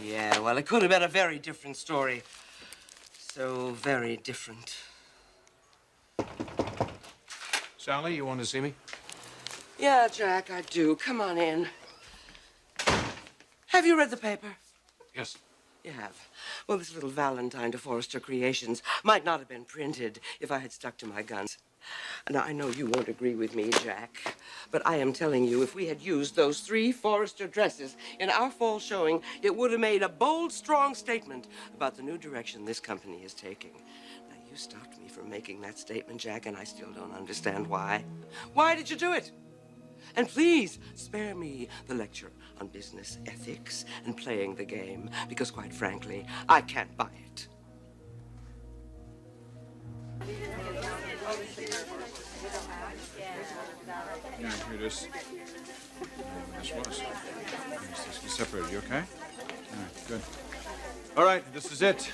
yeah, well, it could have been a very different story. So very different. Sally, you want to see me? Yeah, Jack, I do. Come on in. Have you read the paper? Yes. You have. Well, this little Valentine to Forrester Creations might not have been printed if I had stuck to my guns. Now, I know you won't agree with me, Jack, but I am telling you, if we had used those 3 Forrester dresses in our fall showing, it would have made a bold, strong statement about the new direction this company is taking. Now, you stopped me from making that statement, Jack, and I still don't understand why. Why did you do it? And please, spare me the lecture on business ethics and playing the game, because quite frankly, I can't buy it. Yeah, here it is. This was. It's separated. You okay? All right, good. All right, this is it.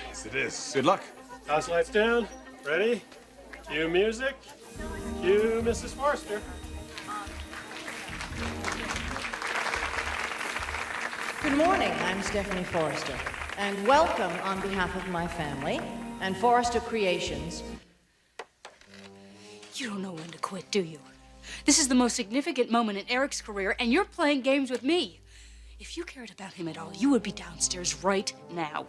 Yes, it is. Good luck. House lights down. Ready? Cue music. Cue Mrs. Forrester. Good morning. I'm Stephanie Forrester, and welcome on behalf of my family and Forrester Creations. You don't know when to quit, do you? This is the most significant moment in Eric's career, and you're playing games with me. If you cared about him at all, you would be downstairs right now.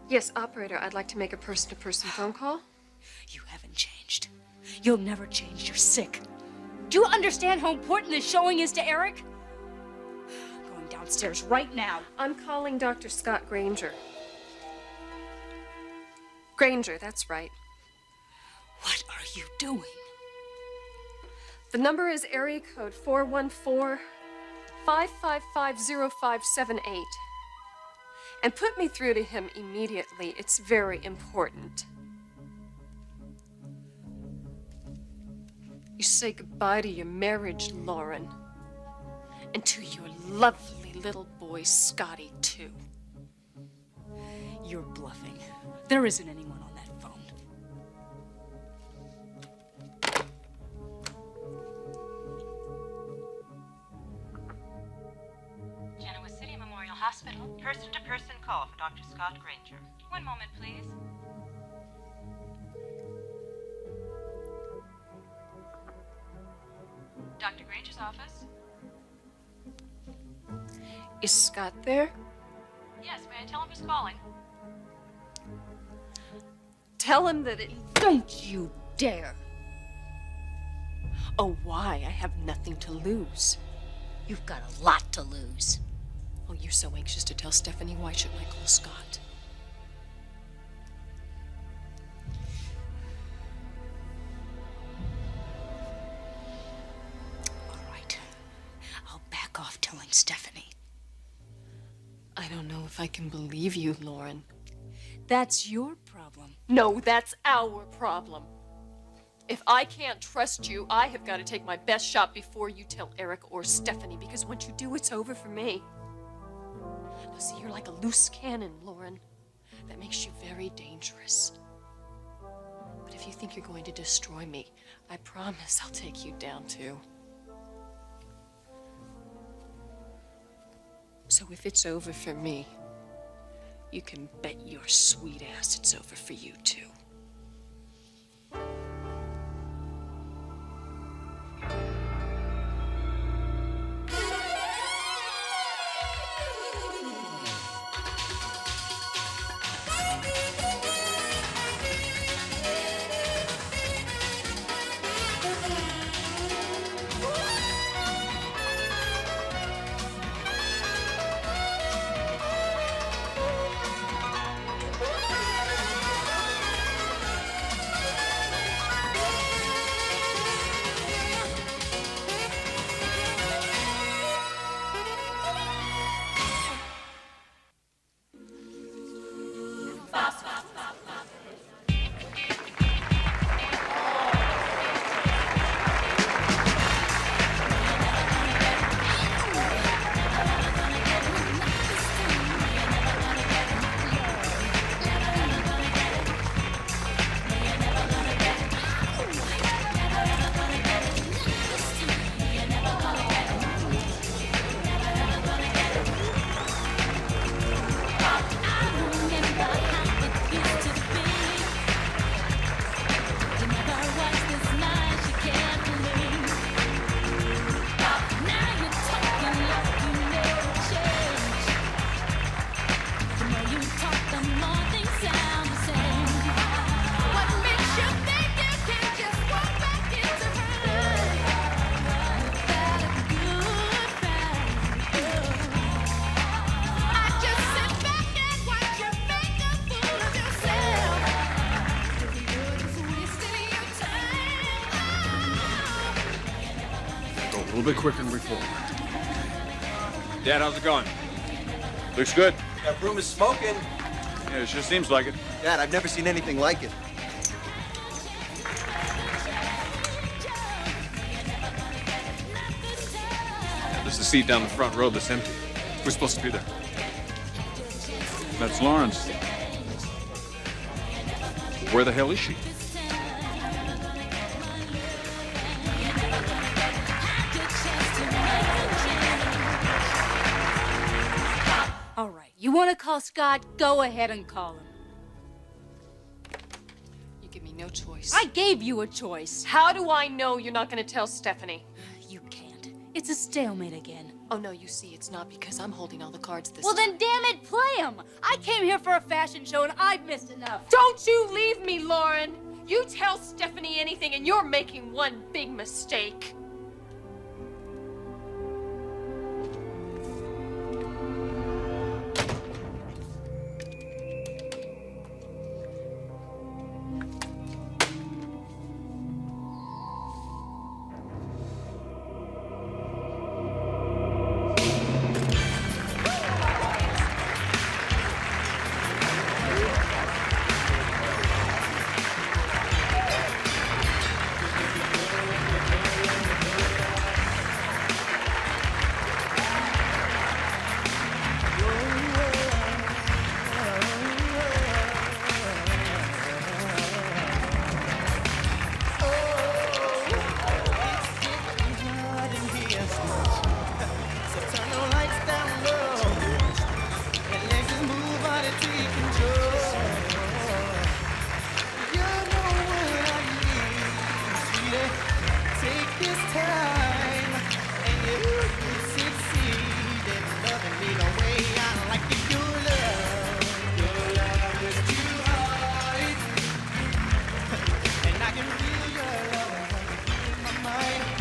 Yes, operator, I'd like to make a person-to-person phone call. You haven't changed. You'll never change. You're sick. Do you understand how important this showing is to Eric? I'm going downstairs right now. I'm calling Dr. Scott Granger. Granger, that's right. What are you doing? The number is area code 414-555-0578. And put me through to him immediately. It's very important. You say goodbye to your marriage, Lauren. And to your lovely little boy, Scotty, too. You're bluffing. There isn't anyone on that phone. Genoa City Memorial Hospital. Person-to-person call for Dr. Scott Granger. One moment, please. Dr. Granger's office. Is Scott there? Yes, may I tell him who's calling? Tell him that it... Don't you dare. Oh, why? I have nothing to lose. You've got a lot to lose. Oh, you're so anxious to tell Stephanie. Why shouldn't I call Scott? All right. I'll back off telling Stephanie. I don't know if I can believe you, Lauren. That's your problem. No, that's our problem. If I can't trust you, I have got to take my best shot before you tell Eric or Stephanie, because once you do, it's over for me. Now, see, you're like a loose cannon, Lauren. That makes you very dangerous. But if you think you're going to destroy me, I promise I'll take you down, too. So if it's over for me, you can bet your sweet ass it's over for you, too. Go a little bit quicker than before. Dad, how's it going? Looks good. That room is smoking. Yeah, it sure seems like it. Dad, I've never seen anything like it. There's a seat down the front row that's empty. We're supposed to be there. That's Lawrence. Where the hell is she? All right, you want to call Scott? Go ahead and call him. You give me no choice. I gave you a choice. How do I know you're not going to tell Stephanie? You can't. It's a stalemate again. Oh, no, you see, it's not because I'm holding all the cards this Well, time. then damn it, play him. I came here for a fashion show and I've missed enough. Don't you leave me, Lauren! You tell Stephanie anything and you're making one big mistake.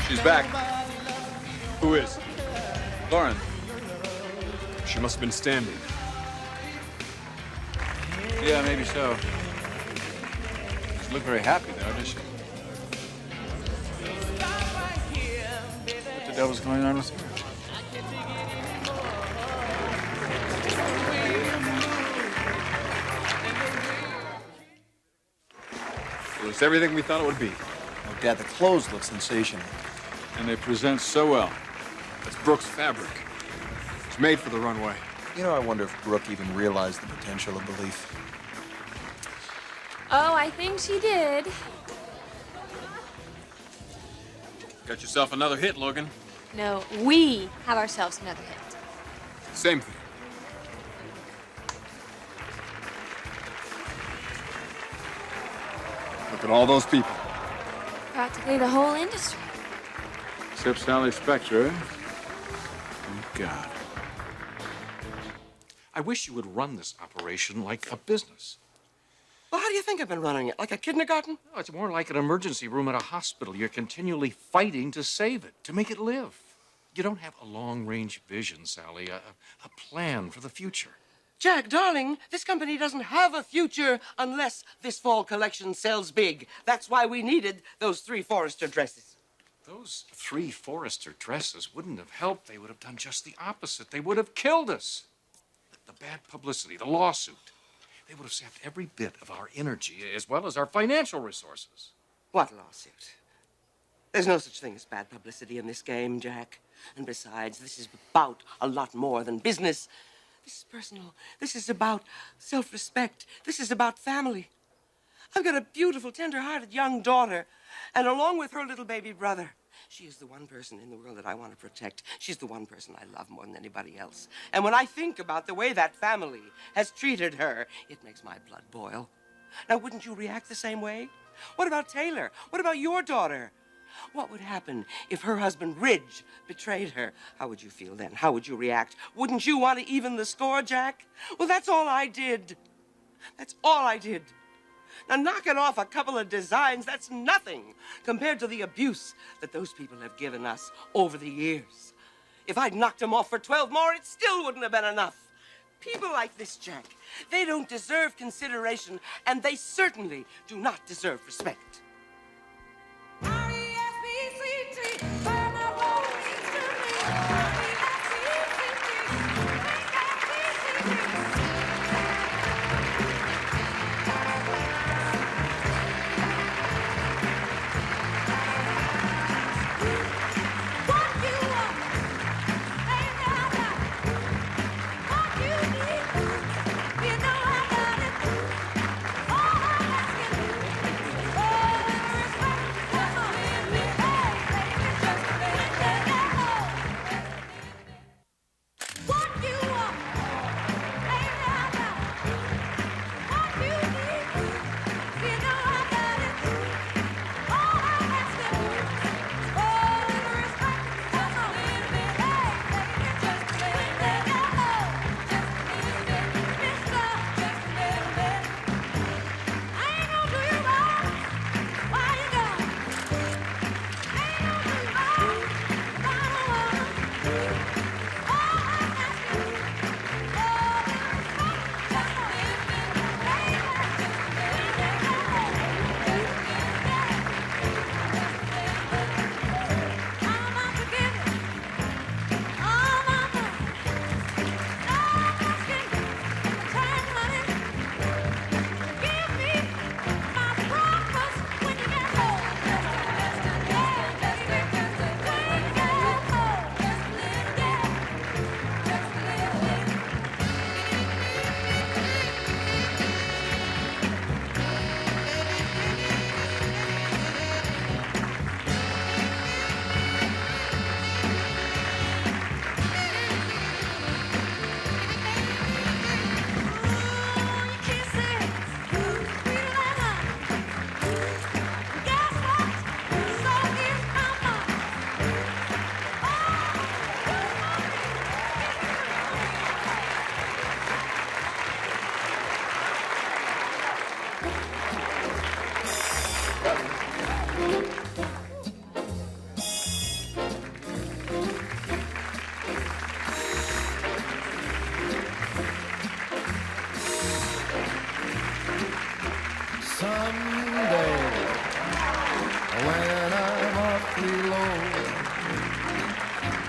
She's back. Who is? Lauren. She must have been standing. Yeah, maybe so. Doesn't look very happy though, does she? What the devil's going on with her? Well, it's everything we thought it would be. Oh, Dad, the clothes look sensational. And they present so well. That's Brooke's fabric. It's made for the runway. You know, I wonder if Brooke even realized the potential of belief. Oh, I think she did. Got yourself another hit, Logan. No, we have ourselves another hit. Same thing. Look at all those people. Practically the whole industry. Except Sally Spectre, eh? Thank God. I wish you would run this operation like a business. Well, how do you think I've been running it? Like a kindergarten? No, it's more like an emergency room at a hospital. You're continually fighting to save it, to make it live. You don't have a long-range vision, Sally, a plan for the future. Jack, darling, this company doesn't have a future unless this fall collection sells big. That's why we needed those 3 Forrester dresses. Those 3 Forrester dresses wouldn't have helped. They would have done just the opposite. They would have killed us. The bad publicity, the lawsuit, they would have sapped every bit of our energy as well as our financial resources. What lawsuit? There's no such thing as bad publicity in this game, Jack. And besides, this is about a lot more than business. This is personal. This is about self-respect. This is about family. I've got a beautiful, tender-hearted young daughter, and along with her little baby brother, she is the one person in the world that I want to protect. She's the one person I love more than anybody else. And when I think about the way that family has treated her, it makes my blood boil. Now, wouldn't you react the same way? What about Taylor? What about your daughter? What would happen if her husband, Ridge, betrayed her? How would you feel then? How would you react? Wouldn't you want to even the score, Jack? Well, that's all I did. That's all I did. Now, knocking off a couple of designs, that's nothing compared to the abuse that those people have given us over the years. If I'd knocked them off for 12 more, it still wouldn't have been enough. People like this, Jack, they don't deserve consideration, and they certainly do not deserve respect.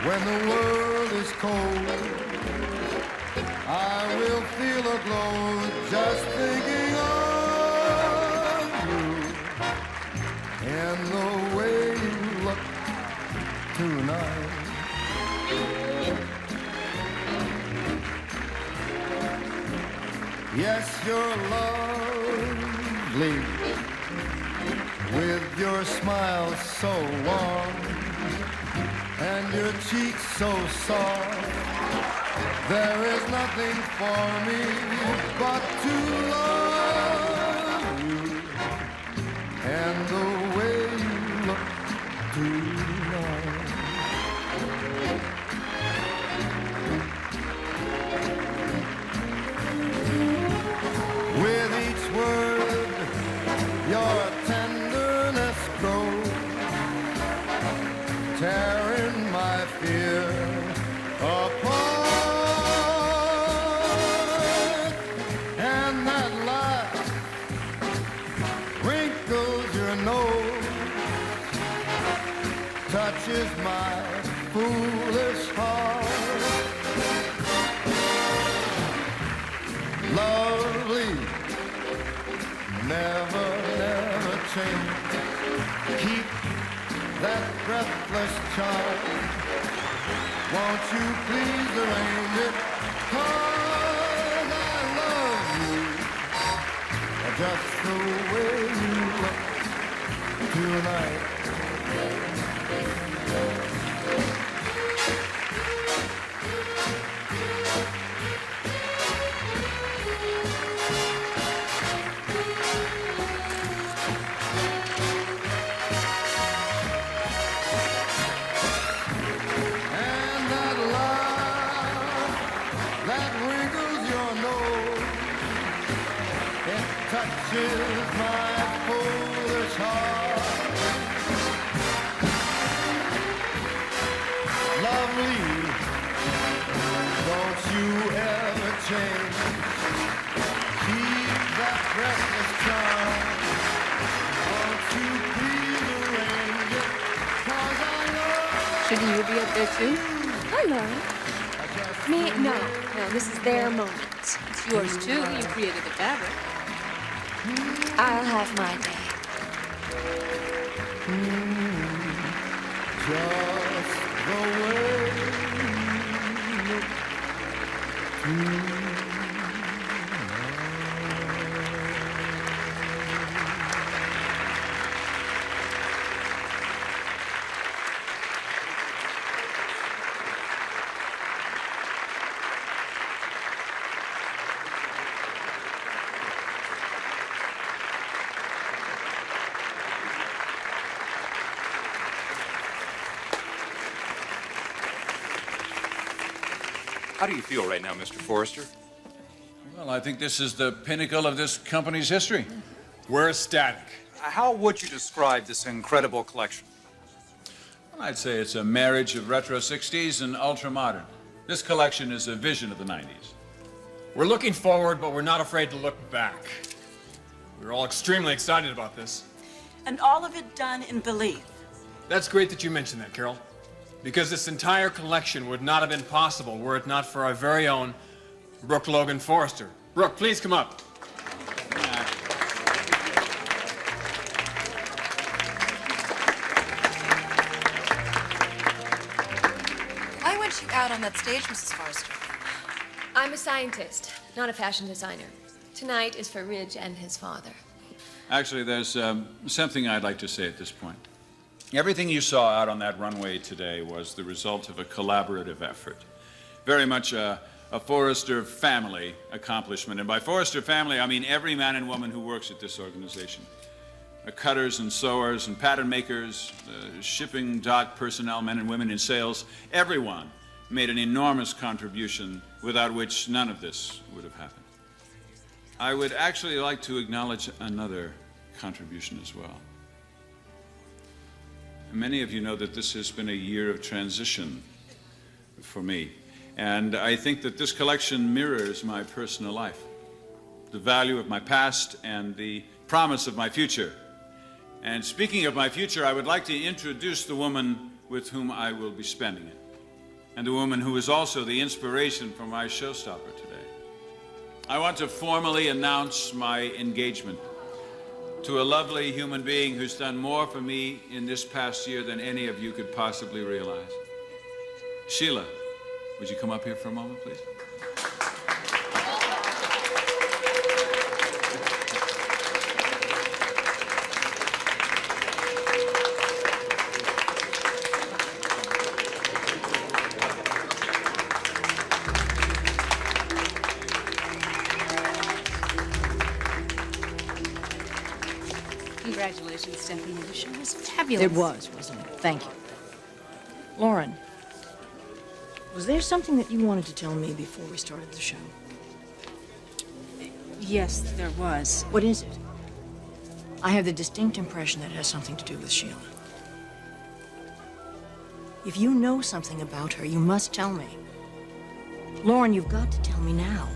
When the world is cold, I will feel a glow just thinking of you and the way you look tonight. Yes, you're lovely with your smile so warm and your cheeks so soft. There is nothing for me but to love you and the way you look tonight. With each word, your tenderness grows, tearing my fear apart. And that laugh wrinkles your nose, touches my foolish heart. Lovely, never, never change. Keep that breathless charm. Won't you please arrange it? 'Cause I love you just the way you look tonight. touches my foolish heart. Lovely, don't you ever change. Keep that breathless charm. Won't you please arrange it? 'Cause I love Shouldn't you be up there too? Hi, Lauren. Me? No, this is their moment. It's yours too. You created the fabric. I'll have my day. just the way you look How do you feel right now, Mr. Forrester? Well, I think this is the pinnacle of this company's history. We're ecstatic. How would you describe this incredible collection? Well, I'd say it's a marriage of retro 60s and ultra modern. This collection is a vision of the 90s. We're looking forward, but we're not afraid to look back. We're all extremely excited about this. And all of it done in belief. That's great that you mentioned that, Carol. Because this entire collection would not have been possible were it not for our very own Brooke Logan Forrester. Brooke, please come up. Why went you out on that stage, Mrs. Forrester? I'm a scientist, not a fashion designer. Tonight is for Ridge and his father. Actually, there's something I'd like to say at this point. Everything you saw out on that runway today was the result of a collaborative effort. Very much a Forrester family accomplishment. And by Forrester family, I mean every man and woman who works at this organization. Cutters and sewers and pattern makers, shipping dock personnel, men and women in sales, everyone made an enormous contribution without which none of this would have happened. I would actually like to acknowledge another contribution as well. Many of you know that this has been a year of transition for me, and I think that this collection mirrors my personal life, the value of my past and the promise of my future. And speaking of my future, I would like to introduce the woman with whom I will be spending it, and the woman who is also the inspiration for my Showstopper today. I want to formally announce my engagement to a lovely human being who's done more for me in this past year than any of you could possibly realize. Sheila, would you come up here for a moment, please? Congratulations, Stephanie. The show was fabulous. It was, wasn't it? Thank you. Lauren, was there something that you wanted to tell me before we started the show? Yes, there was. What is it? I have the distinct impression that it has something to do with Sheila. If you know something about her, you must tell me. Lauren, you've got to tell me now.